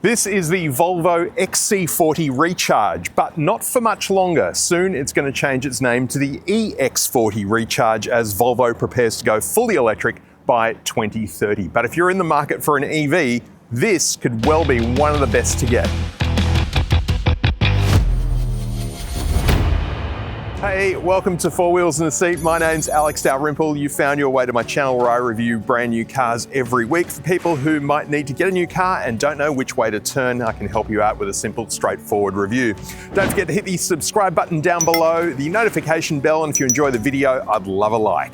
This is the Volvo XC40 Recharge, but not for much longer. Soon it's going to change its name to the EX40 Recharge as Volvo prepares to go fully electric by 2030. But if you're in the market for an EV, this could well be one of the best to get. Hey, welcome to Four Wheels in the Seat. My name's Alex Dalrymple. You found your way to my channel where I review brand new cars every week. For people who might need to get a new car and don't know which way to turn, I can help you out with a simple, straightforward review. Don't forget to hit the subscribe button down below, the notification bell, and if you enjoy the video, I'd love a like.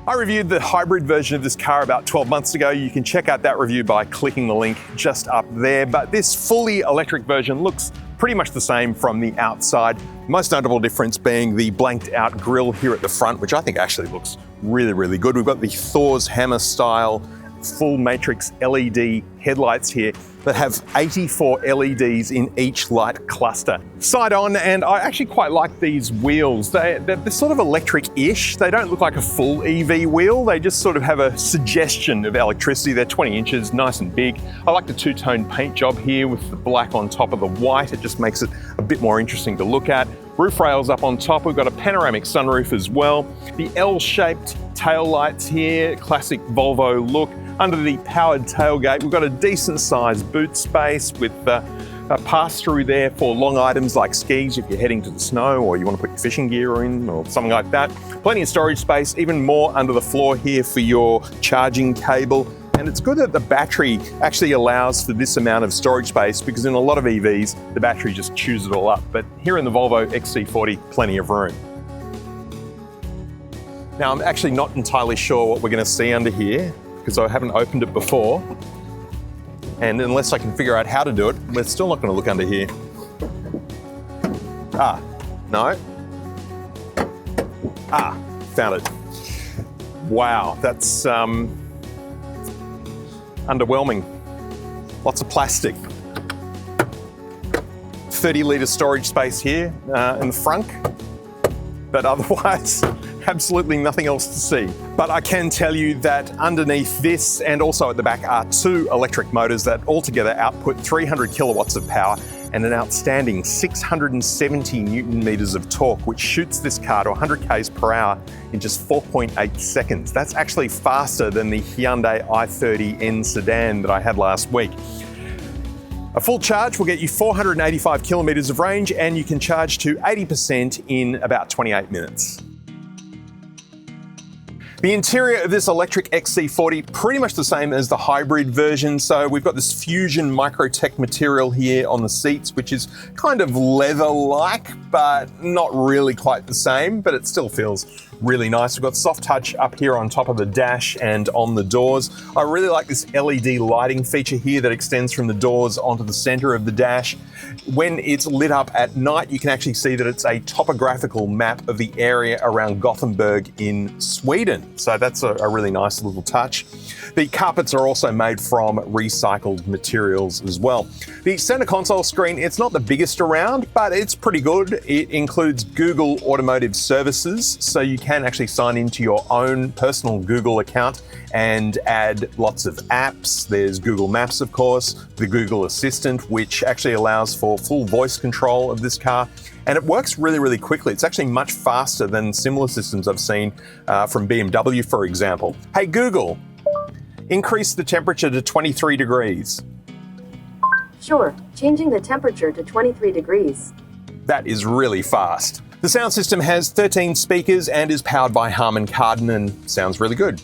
I reviewed the hybrid version of this car about 12 months ago. You can check out that review by clicking the link just up there. But this fully electric version looks pretty much the same from the outside. Most notable difference being the blanked out grille here at the front, which I think actually looks really, really good. We've got the Thor's hammer style full matrix LED headlights here that have 84 LEDs in each light cluster. Side on, and I actually quite like these wheels. They're sort of electric-ish. They don't look like a full EV wheel. They just sort of have a suggestion of electricity. They're 20 inches, nice and big. I like the two-tone paint job here with the black on top of the white. It just makes it a bit more interesting to look at. Roof rails up on top. We've got a panoramic sunroof as well. The L-shaped tail lights here, classic Volvo look. Under the powered tailgate, we've got a decent sized boot space with a pass-through there for long items like skis if you're heading to the snow or you want to put your fishing gear in or something like that. Plenty of storage space, even more under the floor here for your charging cable. And it's good that the battery actually allows for this amount of storage space, because in a lot of EVs, the battery just chews it all up. But here in the Volvo XC40, plenty of room. Now, I'm actually not entirely sure what we're going to see under here, because I haven't opened it before. And unless I can figure out how to do it, we're still not going to look under here. No. Found it. Wow, that's underwhelming. Lots of plastic. 30-litre storage space here in the front, but otherwise, absolutely nothing else to see. But I can tell you that underneath this and also at the back are two electric motors that altogether output 300 kilowatts of power and an outstanding 670 Newton meters of torque, which shoots this car to 100 k's per hour in just 4.8 seconds. That's actually faster than the Hyundai i30N sedan that I had last week. A full charge will get you 485 kilometers of range, and you can charge to 80% in about 28 minutes. The interior of this electric XC40, pretty much the same as the hybrid version. So we've got this Fusion Microtech material here on the seats, which is kind of leather-like, but not really quite the same, but it still feels really nice. We've got soft touch up here on top of the dash and on the doors. I really like this LED lighting feature here that extends from the doors onto the center of the dash. When it's lit up at night, you can actually see that it's a topographical map of the area around Gothenburg in Sweden. So that's a really nice little touch. The carpets are also made from recycled materials as well. The center console screen, it's not the biggest around, but it's pretty good. It includes Google Automotive Services, so you can actually sign into your own personal Google account and add lots of apps. There's Google Maps, of course, the Google Assistant, which actually allows for full voice control of this car. And it works really, really quickly. It's actually much faster than similar systems I've seen from BMW, for example. Hey, Google, increase the temperature to 23 degrees. Sure, changing the temperature to 23 degrees. That is really fast. The sound system has 13 speakers and is powered by Harman Kardon and sounds really good.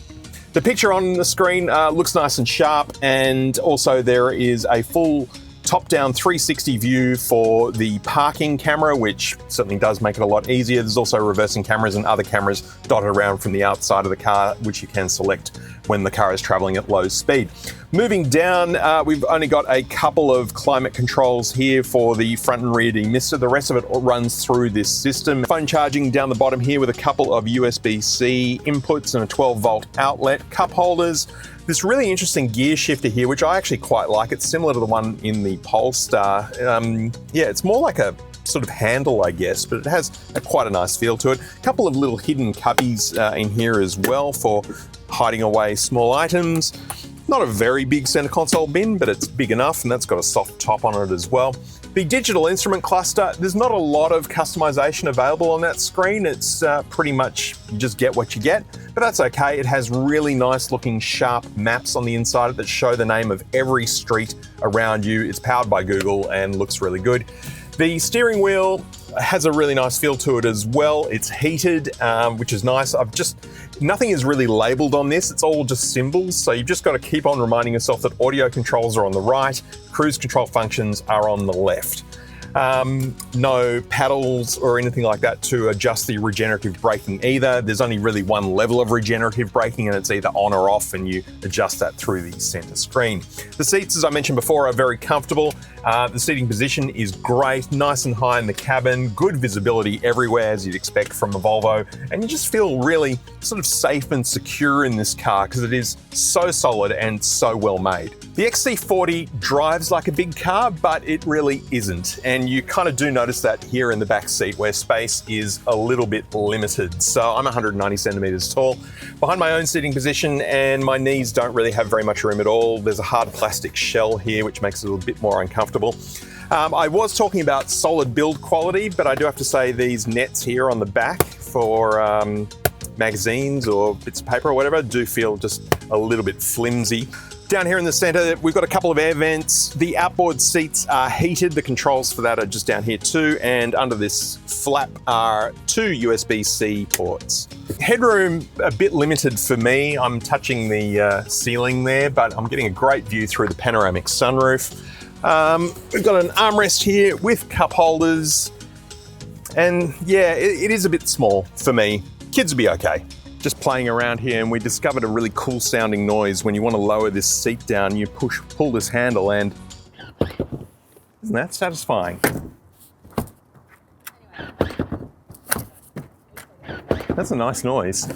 The picture on the screen looks nice and sharp, and also there is a full top-down 360 view for the parking camera, which certainly does make it a lot easier. There's also reversing cameras and other cameras dotted around from the outside of the car, which you can select when the car is traveling at low speed. Moving down, we've only got a couple of climate controls here for the front and rear demister. The rest of it runs through this system. Phone charging down the bottom here with a couple of USB-C inputs and a 12-volt outlet. Cup holders. This really interesting gear shifter here, which I actually quite like. It's similar to the one in the Polestar. Yeah, it's more like a sort of handle, I guess, but it has quite a nice feel to it. A couple of little hidden cubbies in here as well for hiding away small items. Not a very big center console bin, but it's big enough, and that's got a soft top on it as well. The digital instrument cluster, there's not a lot of customization available on that screen. It's pretty much, you just get what you get, but that's okay. It has really nice looking sharp maps on the inside that show the name of every street around you. It's powered by Google and looks really good. The steering wheel has a really nice feel to it as well. It's heated, which is nice. Nothing is really labeled on this. It's all just symbols. So you've just got to keep on reminding yourself that audio controls are on the right, cruise control functions are on the left. No paddles or anything like that to adjust the regenerative braking either. There's only really one level of regenerative braking, and it's either on or off, and you adjust that through the center screen. The seats, as I mentioned before, are very comfortable. The seating position is great, nice and high in the cabin, good visibility everywhere as you'd expect from a Volvo, and you just feel really sort of safe and secure in this car because it is so solid and so well made. The XC40 drives like a big car, but it really isn't. And you kind of do notice that here in the back seat where space is a little bit limited. So I'm 190 centimeters tall, behind my own seating position, and my knees don't really have very much room at all. There's a hard plastic shell here, which makes it a little bit more uncomfortable. I was talking about solid build quality, but I do have to say these nets here on the back for magazines or bits of paper or whatever do feel just a little bit flimsy. Down here in the center, we've got a couple of air vents. The outboard seats are heated. The controls for that are just down here too. And under this flap are two USB-C ports. Headroom, a bit limited for me. I'm touching the ceiling there, but I'm getting a great view through the panoramic sunroof. We've got an armrest here with cup holders. And yeah, it is a bit small for me. Kids will be okay. Just playing around here, and we discovered a really cool sounding noise. When you want to lower this seat down, you pull this handle, and isn't that satisfying? That's a nice noise.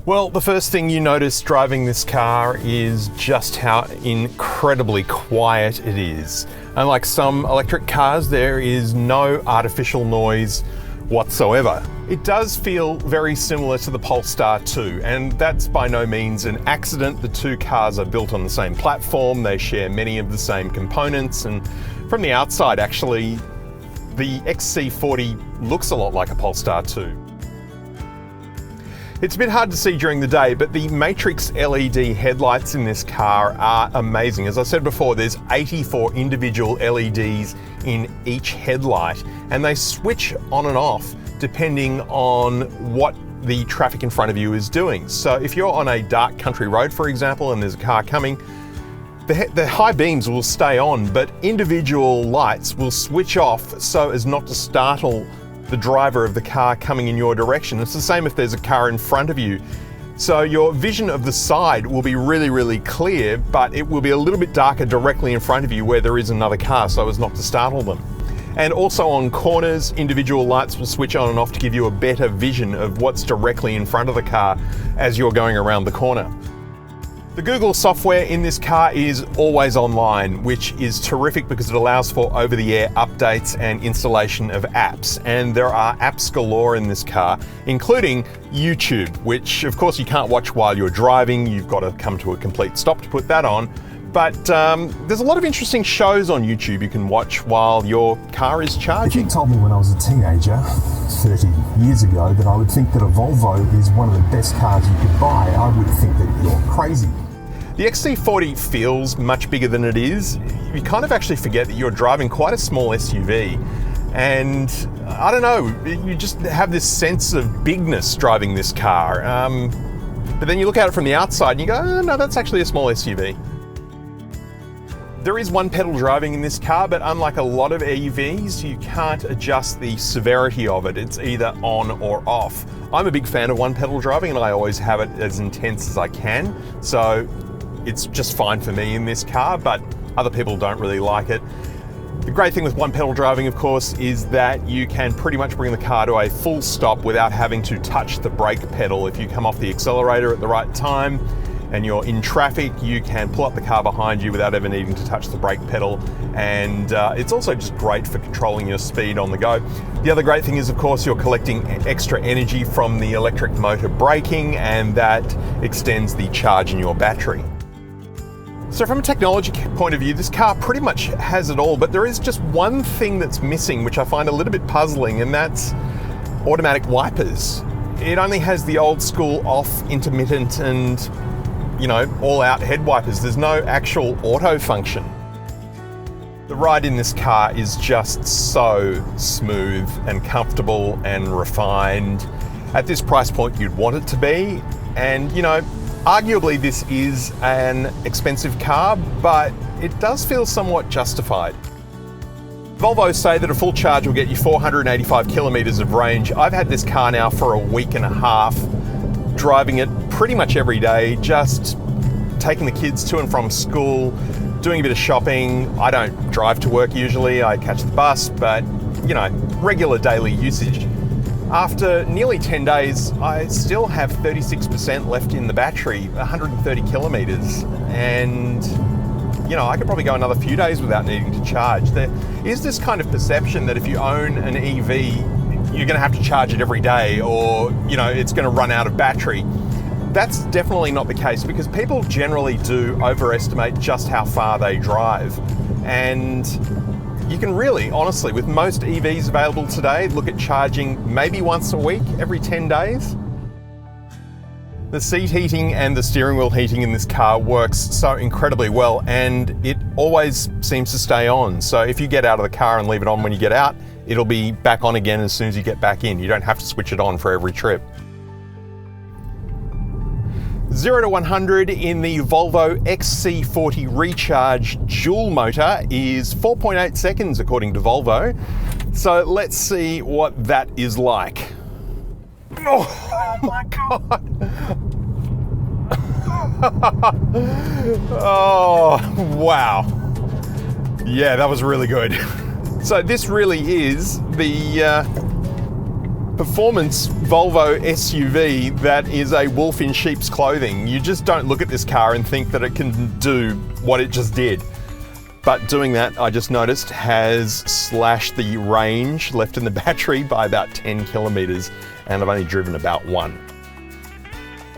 Well, the first thing you notice driving this car is just how incredibly quiet it is. Unlike some electric cars, there is no artificial noise whatsoever. It does feel very similar to the Polestar 2, and that's by no means an accident. The two cars are built on the same platform, they share many of the same components, and from the outside actually, the XC40 looks a lot like a Polestar 2. It's a bit hard to see during the day, but the Matrix LED headlights in this car are amazing. As I said before, there's 84 individual LEDs in each headlight, and they switch on and off depending on what the traffic in front of you is doing. So if you're on a dark country road, for example, and there's a car coming, the high beams will stay on, but individual lights will switch off so as not to startle the driver of the car coming in your direction. It's the same if there's a car in front of you. So your vision of the side will be really, really clear, but it will be a little bit darker directly in front of you where there is another car so as not to startle them. And also on corners, individual lights will switch on and off to give you a better vision of what's directly in front of the car as you're going around the corner. The Google software in this car is always online, which is terrific because it allows for over-the-air updates and installation of apps. And there are apps galore in this car, including YouTube, which of course you can't watch while you're driving. You've got to come to a complete stop to put that on. But there's a lot of interesting shows on YouTube you can watch while your car is charging. If you told me when I was a teenager, 30 years ago, that I would think that a Volvo is one of the best cars you could buy, I would think that you're crazy. The XC40 feels much bigger than it is. You kind of actually forget that you're driving quite a small SUV. And I don't know, you just have this sense of bigness driving this car. But then you look at it from the outside and you go, oh, no, that's actually a small SUV. There is one pedal driving in this car, but unlike a lot of EVs, you can't adjust the severity of it. It's either on or off. I'm a big fan of one pedal driving, and I always have it as intense as I can. So it's just fine for me in this car, but other people don't really like it. The great thing with one pedal driving, of course, is that you can pretty much bring the car to a full stop without having to touch the brake pedal if you come off the accelerator at the right time. and you're in traffic, you can pull up the car behind you without ever needing to touch the brake pedal. And it's also just great for controlling your speed on the go. The other great thing is, of course, you're collecting extra energy from the electric motor braking, and that extends the charge in your battery. So from a technology point of view, this car pretty much has it all, but there is just one thing that's missing, which I find a little bit puzzling, and that's automatic wipers. It only has the old school off, intermittent, and, you know, all-out head wipers. There's no actual auto function. The ride in this car is just so smooth and comfortable and refined. At this price point, you'd want it to be, and, you know, arguably this is an expensive car, but it does feel somewhat justified. Volvo say that a full charge will get you 485 kilometers of range. I've had this car now for a week and a half, driving it pretty much every day, just taking the kids to and from school, doing a bit of shopping. I don't drive to work usually, I catch the bus, but, you know, regular daily usage. After nearly 10 days, I still have 36% left in the battery, 130 kilometers, and, you know, I could probably go another few days without needing to charge. There is this kind of perception that if you own an EV, you're gonna have to charge it every day, or, you know, it's gonna run out of battery. That's definitely not the case, because people generally do overestimate just how far they drive. And you can really, honestly, with most EVs available today, look at charging maybe once a week, every 10 days. The seat heating and the steering wheel heating in this car works so incredibly well, and it always seems to stay on. So if you get out of the car and leave it on when you get out, it'll be back on again as soon as you get back in. You don't have to switch it on for every trip. 0 to 100 in the Volvo XC40 Recharge dual motor is 4.8 seconds according to Volvo. So let's see what that is like. Oh my God. Oh, wow. Yeah, that was really good. So this really is the performance Volvo SUV that is a wolf in sheep's clothing. You just don't look at this car and think that it can do what it just did. But doing that, I just noticed, has slashed the range left in the battery by about 10 kilometers, and I've only driven about 1.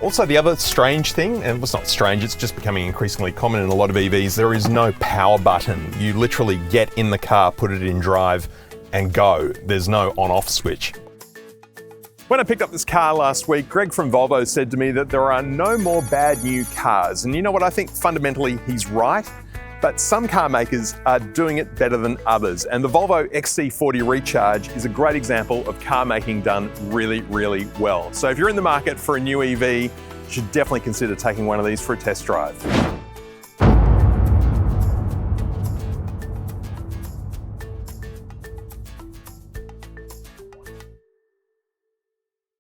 Also, the other strange thing, and it's not strange, it's just becoming increasingly common in a lot of EVs, there is no power button. You literally get in the car, put it in drive, and go. There's no on-off switch. When I picked up this car last week, Greg from Volvo said to me that there are no more bad new cars. And you know what? I think fundamentally he's right, but some car makers are doing it better than others. And the Volvo XC40 Recharge is a great example of car making done really, really well. So if you're in the market for a new EV, you should definitely consider taking one of these for a test drive.